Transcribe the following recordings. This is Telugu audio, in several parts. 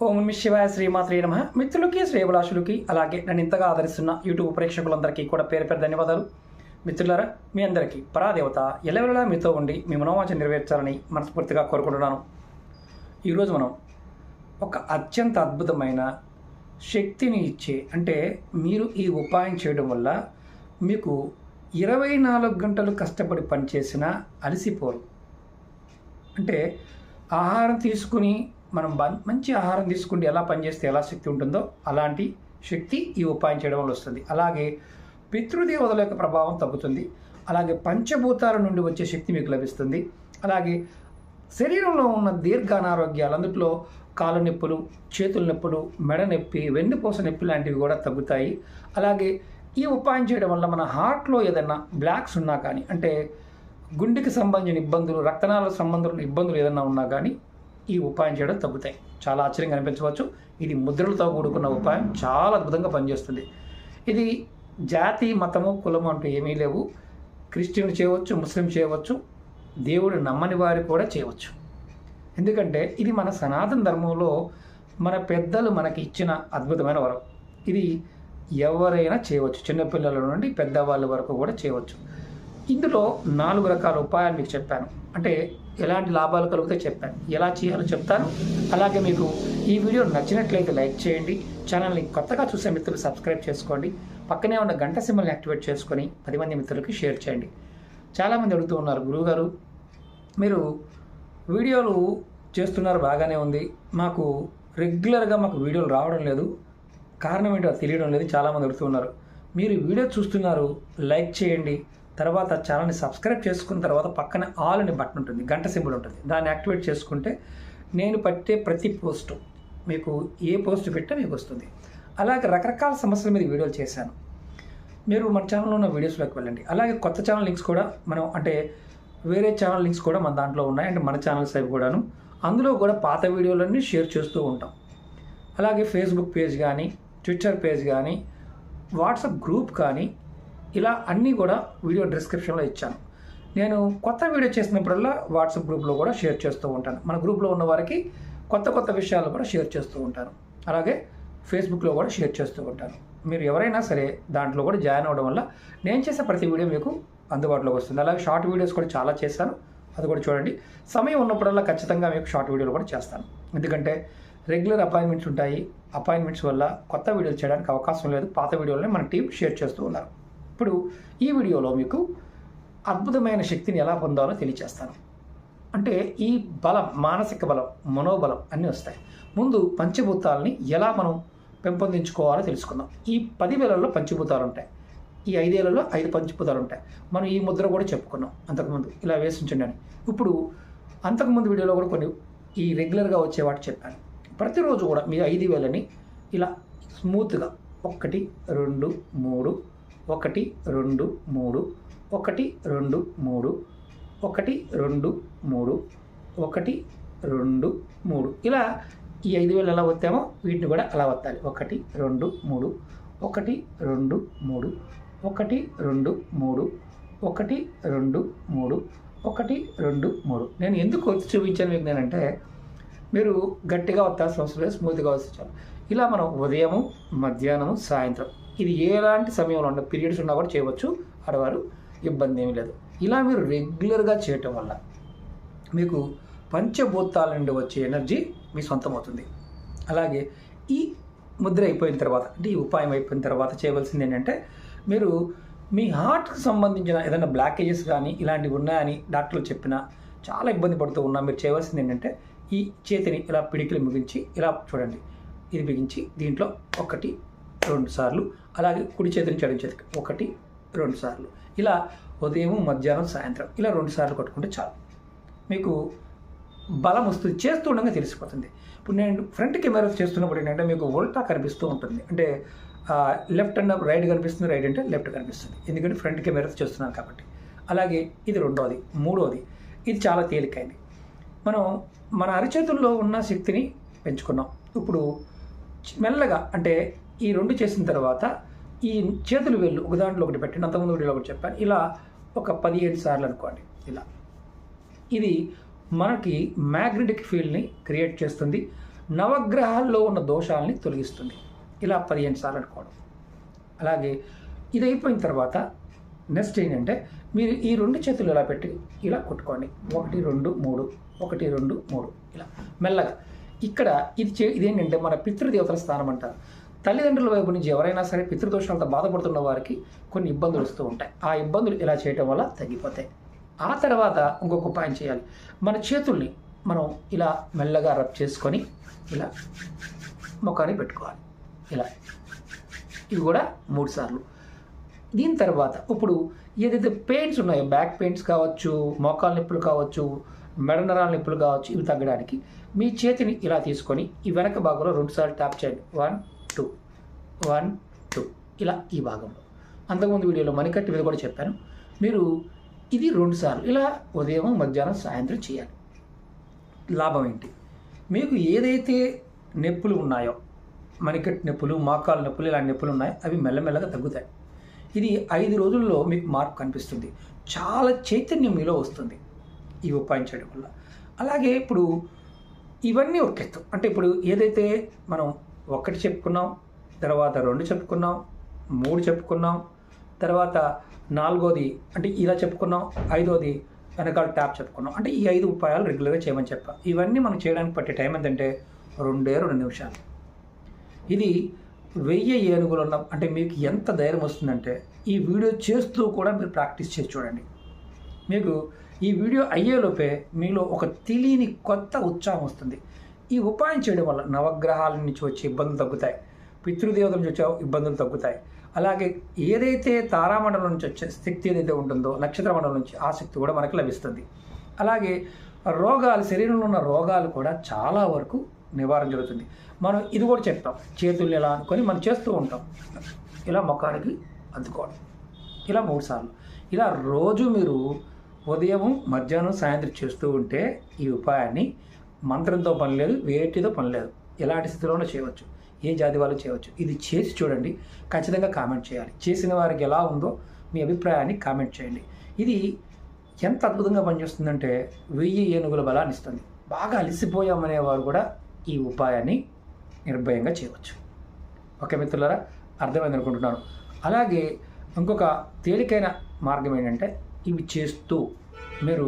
ఓం నమః శివాయ శ్రీమాత్రే నమః. మిత్రులకి శ్రేయభిలాషులకి అలాగే నన్ను ఇంతగా ఆదరిస్తున్న యూట్యూబ్ ప్రేక్షకులందరికీ కూడా పేరు పేరు ధన్యవాదాలు. మిత్రులారా, మీ అందరికీ పరాదేవత ఎల్లవెల్లలా మీతో ఉండి మీ మనోవాంఛ నెరవేర్చాలని మనస్ఫూర్తిగా కోరుకుంటున్నాను. ఈరోజు మనం ఒక అత్యంత అద్భుతమైన శక్తిని ఇచ్చే, అంటే మీరు ఈ ఉపాయం చేయడం వల్ల మీకు 24 గంటలు కష్టపడి పనిచేసినా అలసిపోరు. అంటే ఆహారం తీసుకుని మనం మంచి ఆహారం తీసుకుంటే ఎలా పనిచేస్తే ఎలా శక్తి ఉంటుందో అలాంటి శక్తి ఈ ఉపాయం చేయడం వల్ల వస్తుంది. అలాగే పితృదేవతల యొక్క ప్రభావం తగ్గుతుంది. అలాగే పంచభూతాల నుండి వచ్చే శక్తి మీకు లభిస్తుంది. అలాగే శరీరంలో ఉన్న దీర్ఘ అనారోగ్యాలు, అందులో కాళ్ళ నొప్పులు, చేతుల నొప్పులు, మెడ నొప్పి, వెన్నుపూస నొప్పి లాంటివి కూడా తగ్గుతాయి. అలాగే ఈ ఉపాయం చేయడం వల్ల మన హార్ట్లో ఏదైనా బ్లాక్స్ ఉన్నా కానీ, అంటే గుండెకి సంబంధించిన ఇబ్బందులు, రక్తనాళాలకు సంబంధించిన ఇబ్బందులు ఏదైనా ఉన్నా కానీ ఈ ఉపాయం చేయడం తగ్గుతాయి. చాలా ఆశ్చర్యంగా అనిపించవచ్చు. ఇది ముద్రలతో కూడుకున్న ఉపాయం, చాలా అద్భుతంగా పనిచేస్తుంది. ఇది జాతి, మతము, కులము అంటూ ఏమీ లేవు. క్రిస్టియన్ చేయవచ్చు, ముస్లిం చేయవచ్చు, దేవుడు నమ్మని వారు కూడా చేయవచ్చు. ఎందుకంటే ఇది మన సనాతన ధర్మంలో మన పెద్దలు మనకి ఇచ్చిన అద్భుతమైన వరం. ఇది ఎవరైనా చేయవచ్చు, చిన్నపిల్లల నుండి పెద్దవాళ్ళ వరకు కూడా చేయవచ్చు. ఇందులో 4 రకాల ఉపాయాలు మీకు చెప్పాను. అంటే ఎలాంటి లాభాలు కలిగితే చెప్పాను, ఎలా చేయాలో చెప్తాను. అలాగే మీకు ఈ వీడియో నచ్చినట్లయితే లైక్ చేయండి. ఛానల్ని కొత్తగా చూసే మిత్రులు సబ్స్క్రైబ్ చేసుకోండి. పక్కనే ఉన్న గంట సింబల్ని యాక్టివేట్ చేసుకొని 10 మంది మిత్రులకి షేర్ చేయండి. చాలామంది అడుగుతూ ఉన్నారు, గురువుగారు మీరు వీడియోలు చేస్తున్నారు, బాగానే ఉంది, మాకు రెగ్యులర్గా మాకు వీడియోలు రావడం లేదు, కారణం ఏంటో తెలియడం లేదు. చాలామంది అడుగుతున్నారు. మీరు వీడియో చూస్తున్నారు, లైక్ చేయండి, తర్వాత ఛానల్ని సబ్స్క్రైబ్ చేసుకున్న తర్వాత పక్కన ఆల్ అనే బటన్ ఉంటుంది, గంట సింబల్ ఉంటుంది, దాన్ని యాక్టివేట్ చేసుకుంటే నేను పెట్టే ప్రతి పోస్టు మీకు ఏ పోస్ట్ పెట్టా మీకు వస్తుంది. అలాగే రకరకాల సమస్యల మీద వీడియోలు చేశాను. మీరు మన ఛానల్లో ఉన్న వీడియోస్లోకి వెళ్ళండి. అలాగే కొత్త ఛానల్ లింక్స్ కూడా మనం, అంటే వేరే ఛానల్ లింక్స్ కూడా మన దాంట్లో ఉన్నాయి, అంటే మన ఛానల్స్ అవి కూడాను. అందులో కూడా పాత వీడియోలన్నీ షేర్ చేస్తూ ఉంటాం. అలాగే ఫేస్బుక్ పేజ్ కానీ, ట్విట్టర్ పేజ్ కానీ, వాట్సాప్ గ్రూప్ కానీ, ఇలా అన్నీ కూడా వీడియో డిస్క్రిప్షన్లో ఇచ్చాను. నేను కొత్త వీడియో చేసినప్పుడల్లా వాట్సాప్ గ్రూప్లో కూడా షేర్ చేస్తూ ఉంటాను. మన గ్రూప్లో ఉన్న వారికి కొత్త కొత్త విషయాలు కూడా షేర్ చేస్తూ ఉంటాను. అలాగే ఫేస్బుక్లో కూడా షేర్ చేస్తూ ఉంటాను. మీరు ఎవరైనా సరే దాంట్లో కూడా జాయిన్ అవ్వడం వల్ల నేను చేసే ప్రతి వీడియో మీకు అందుబాటులోకి వస్తుంది. అలాగే షార్ట్ వీడియోస్ కూడా చాలా చేశాను, అది కూడా చూడండి. సమయం ఉన్నప్పుడల్లా ఖచ్చితంగా మీకు షార్ట్ వీడియోలు కూడా చేస్తాను. ఎందుకంటే రెగ్యులర్ అపాయింట్మెంట్స్ ఉంటాయి. అపాయింట్మెంట్స్ వల్ల కొత్త వీడియోలు చేయడానికి అవకాశం లేదు. పాత వీడియోలని మన టీం షేర్ చేస్తూ ఉన్నారు. ఇప్పుడు ఈ వీడియోలో మీకు అద్భుతమైన శక్తిని ఎలా పొందాలో తెలియచేస్తాను. అంటే ఈ బలం, మానసిక బలం, మనోబలం అన్నీ వస్తాయి. ముందు పంచభూతాలని ఎలా మనం పెంపొందించుకోవాలో తెలుసుకుందాం. ఈ 10 వేలల్లో పంచభూతాలు ఉంటాయి, ఈ 5 ఏళ్లలో 5 పంచభూతాలు ఉంటాయి. మనం ఈ ముద్ర కూడా చెప్పుకున్నాం అంతకుముందు, ఇలా వేసి ఉంచండి అని. ఇప్పుడు అంతకుముందు వీడియోలో కూడా కొన్ని ఈ రెగ్యులర్గా వచ్చే వాటి చెప్పాను. ప్రతిరోజు కూడా మీ 5 వేలని ఇలా స్మూత్గా 1 2 3 1 2 3 1 2 3 1 2 3 1 2 3 ఇలా ఈ 5 వేలు ఎలా వస్తామో వీటిని కూడా అలా వత్తాలి. 1 2 3 1 2 3 1 2 3 1 2 3 1 2 3. నేను ఎందుకు వచ్చి చూపించాను మీకు నేనంటే, మీరు గట్టిగా వత్తాల్సిన అవసరం లేదు, స్మూత్గా వచ్చాను. ఇలా మనం ఉదయము, మధ్యాహ్నము, సాయంత్రం, ఇది ఎలాంటి సమయంలో ఉన్న పీరియడ్స్ ఉన్నా కూడా చేయవచ్చు. ఆడవారు ఇబ్బంది ఏమీ లేదు. ఇలా మీరు రెగ్యులర్గా చేయటం వల్ల మీకు పంచభూతాల నుండి వచ్చే ఎనర్జీ మీ సొంతం అవుతుంది. అలాగే ఈ ముద్ర అయిపోయిన తర్వాత, అంటే ఈ ఉపాయం అయిపోయిన తర్వాత చేయవలసింది ఏంటంటే, మీరు మీ హార్ట్కి సంబంధించిన ఏదైనా బ్లాకేజెస్ కానీ ఇలాంటివి ఉన్నాయని డాక్టర్లు చెప్పినా, చాలా ఇబ్బంది పడుతూ ఉన్నా, మీరు చేయవలసింది ఏంటంటే, ఈ చేతిని ఇలా పిడికిలు బిగించి ఇలా చూడండి, ఇది బిగించి దీంట్లో 1 2 సార్లు, అలాగే కుడి చేతిని చెడు చేతికి 1 2 సార్లు, ఇలా ఉదయం, మధ్యాహ్నం, సాయంత్రం ఇలా 2 సార్లు కొట్టుకుంటే చాలు, మీకు బలం వస్తుంది. చేస్తూ ఉండగా తెలిసిపోతుంది. ఇప్పుడు నేను ఫ్రంట్ కెమెరా చేస్తున్నప్పుడు ఏంటంటే మీకు ఉల్టా కనిపిస్తూ ఉంటుంది. అంటే లెఫ్ట్ అండ్ రైట్ కనిపిస్తుంది, రైట్ అంటే లెఫ్ట్ కనిపిస్తుంది, ఎందుకంటే ఫ్రంట్ కెమెరా చేస్తున్నాను కాబట్టి. అలాగే ఇది 2వది. 3వది, ఇది చాలా తేలికైంది. మనం మన అరచేతుల్లో ఉన్న శక్తిని పెంచుకున్నాం. ఇప్పుడు మెల్లగా, అంటే ఈ 2 చేసిన తర్వాత ఈ చేతులు వేళ్ళు ఒక దాంట్లో ఒకటి పెట్టండి. అంతకుముందు వీడియోలో ఒకటి చెప్పాను. ఇలా ఒక 17 సార్లు అనుకోండి. ఇలా ఇది మనకి మ్యాగ్నెటిక్ ఫీల్డ్ని క్రియేట్ చేస్తుంది. నవగ్రహాల్లో ఉన్న దోషాలని తొలగిస్తుంది. ఇలా 15 సార్లు అనుకోవడం. అలాగే ఇది అయిపోయిన తర్వాత నెక్స్ట్ ఏంటంటే మీరు ఈ 2 చేతులు ఇలా పెట్టి ఇలా కొట్టుకోండి. 1 2 3 1 2 3 ఇలా మెల్లగా. ఇక్కడ ఇదేంటంటే మన పితృదేవతల స్థానం అంటారు. తల్లిదండ్రుల వైపు నుంచి ఎవరైనా సరే పితృదోషాలతో బాధపడుతున్న వారికి కొన్ని ఇబ్బందులు వస్తూ ఉంటాయి. ఆ ఇబ్బందులు ఇలా చేయటం వల్ల తగ్గిపోతాయి. ఆ తర్వాత ఇంకొక ఉపాయం చేయాలి. మన చేతుల్ని మనం ఇలా మెల్లగా రబ్ చేసుకొని ఇలా ముఖాన్ని పెట్టుకోవాలి. ఇలా ఇవి కూడా 3 సార్లు. దీని తర్వాత ఇప్పుడు ఏదైతే పెయిన్స్ ఉన్నాయో, బ్యాక్ పెయిన్స్ కావచ్చు, మోకాల నొప్పులు కావచ్చు, మెడ నరాల నొప్పులు కావచ్చు, ఇవి తగ్గడానికి మీ చేతిని ఇలా తీసుకొని ఈ వెనక భాగంలో 2 సార్లు ట్యాప్ చేయండి. 1 2 1 2 ఇలా ఈ భాగంలో. అంతకుముందు వీడియోలో మణికట్టు మీద కూడా చెప్పాను. మీరు ఇది 2 సార్లు ఇలా ఉదయం, మధ్యాహ్నం, సాయంత్రం చేయాలి. లాభం ఏంటి? మీకు ఏదైతే నొప్పులు ఉన్నాయో, మణికట్టు నొప్పులు, మోకాల నొప్పులు, ఇలాంటి నొప్పులు ఉన్నాయో అవి మెల్లమెల్లగా తగ్గుతాయి. ఇది 5 రోజుల్లో మీకు మార్పు కనిపిస్తుంది. చాలా చైతన్యం మీలో వస్తుంది ఈ ఉపాయం చేయడం వల్ల. అలాగే ఇప్పుడు ఇవన్నీ ఒక ఎత్తు. అంటే ఇప్పుడు ఏదైతే మనం 1 చెప్పుకున్నాం, తర్వాత 2 చెప్పుకున్నాం, 3 చెప్పుకున్నాం, తర్వాత 4వది అంటే ఇలా చెప్పుకున్నాం, 5వది వెనకాల ట్యాప్ చెప్పుకున్నాం. అంటే ఈ 5 ఉపాయాలు రెగ్యులర్గా చేయమని చెప్పాం. ఇవన్నీ మనం చేయడానికి పట్టే టైం ఏంటంటే 2 నిమిషాలు. ఇది 1000 ఏనుగులు ఉన్న అంటే మీకు ఎంత ధైర్యం వస్తుందంటే ఈ వీడియో చేస్తూ కూడా మీరు ప్రాక్టీస్ చేసి చూడండి. మీకు ఈ వీడియో అయ్యేలోపే మీలో ఒక తెలియని కొత్త ఉత్సాహం వస్తుంది. ఈ ఉపాయం చేయడం వల్ల నవగ్రహాల నుంచి వచ్చే ఇబ్బందులు తగ్గుతాయి, పితృదేవతల నుంచి వచ్చే ఇబ్బందులు తగ్గుతాయి. అలాగే ఏదైతే తారామండలం నుంచి వచ్చే శక్తి ఏదైతే ఉంటుందో, నక్షత్ర మండలం నుంచి ఆ శక్తి కూడా మనకు లభిస్తుంది. అలాగే రోగాలు, శరీరంలో ఉన్న రోగాలు కూడా చాలా వరకు నివారణ జరుగుతుంది. మనం ఇది కూడా చెప్తాం, చేతుల్ని ఎలా అనుకొని మనం చేస్తూ ఉంటాం. ఇలా ముఖానికి అందుకోవడం ఇలా 3 సార్లు. ఇలా రోజు మీరు ఉదయం, మధ్యాహ్నం, సాయంత్రం చేస్తూ ఉంటే ఈ ఉపాయాన్ని మంత్రంతో పని లేదు, వేటితో పని లేదు, ఎలాంటి స్థితిలోనూ చేయవచ్చు, ఏ జాతి వాళ్ళు చేయవచ్చు. ఇది చేసి చూడండి, ఖచ్చితంగా కామెంట్ చేయాలి. చేసిన వారికి ఎలా ఉందో మీ అభిప్రాయాన్ని కామెంట్ చేయండి. ఇది ఎంత అద్భుతంగా పనిచేస్తుందంటే 1000 ఏనుగుల బలాన్ని ఇస్తుంది. బాగా అలసిపోయామనేవారు కూడా ఈ ఉపాయాన్ని నిర్భయంగా చేయవచ్చు. ఓకే మిత్రులారా, అర్థమైంది అనుకుంటున్నాను. అలాగే ఇంకొక తేలికైన మార్గం ఏంటంటే ఇవి చేస్తూ మీరు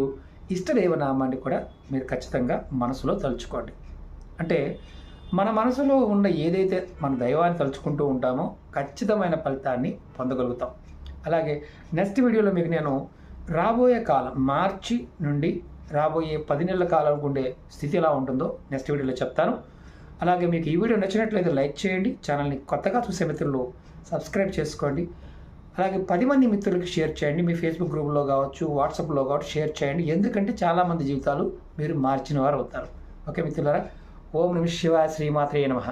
ఇష్టదేవనామాన్ని కూడా మీరు ఖచ్చితంగా మనసులో తలుచుకోండి. అంటే మన మనసులో ఉన్న ఏదైతే మన దైవాన్ని తలుచుకుంటూ ఉంటామో ఖచ్చితమైన ఫలితాన్ని పొందగలుగుతాం. అలాగే నెక్స్ట్ వీడియోలో మీకు నేను రాబోయే కాలం, మార్చి నుండి రాబోయే 10 నెలల కాలం ఉండే స్థితి ఎలా ఉంటుందో నెక్స్ట్ వీడియోలో చెప్తాను. అలాగే మీకు ఈ వీడియో నచ్చినట్లయితే లైక్ చేయండి. ఛానల్ని కొత్తగా చూసే మిత్రులు సబ్స్క్రైబ్ చేసుకోండి. అలాగే 10 మంది మిత్రులకి షేర్ చేయండి. మీ ఫేస్బుక్ గ్రూప్లో కావచ్చు, వాట్సాప్లో కావచ్చు షేర్ చేయండి. ఎందుకంటే చాలామంది జీవితాలు మీరు మార్చిన వారు అవుతారు. ఓకే మిత్రులారా, ఓం నమః శివాయ, శ్రీమాత్రే నమః.